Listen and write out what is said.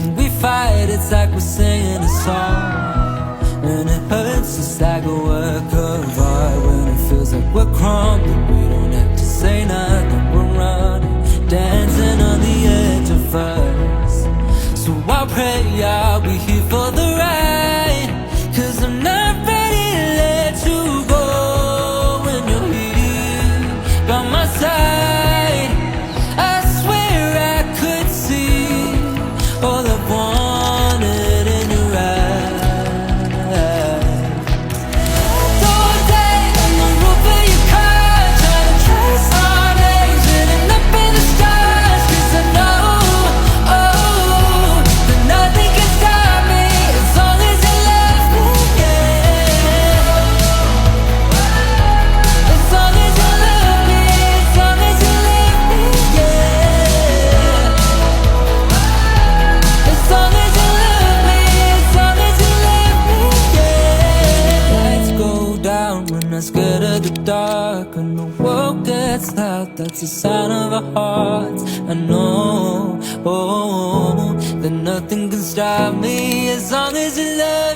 When we fight, it's like we're singing a song. When it hurts, it's like a work of art. When it feels like we're crumbling, we don't have to say nothing. We're running, dancing on the edge of us. So I pray I'll be here for the ride, 'cause I'm not ready to let you go when you're here by my side. I swear I could see all I wanted in your eyes. All day on the roof of your car, trying to trace our names written up in the stars. 'Cause I know, oh, that nothing can stop me as long as you love me, yeah. As long as you love me, as long as you love me, yeah. As long as you love me, as long as you love me, yeah. Lights go down when I'm scared of the dark, and the world gets loud, that's a sign of our hearts. I know, oh, that nothing can stop me as long as you love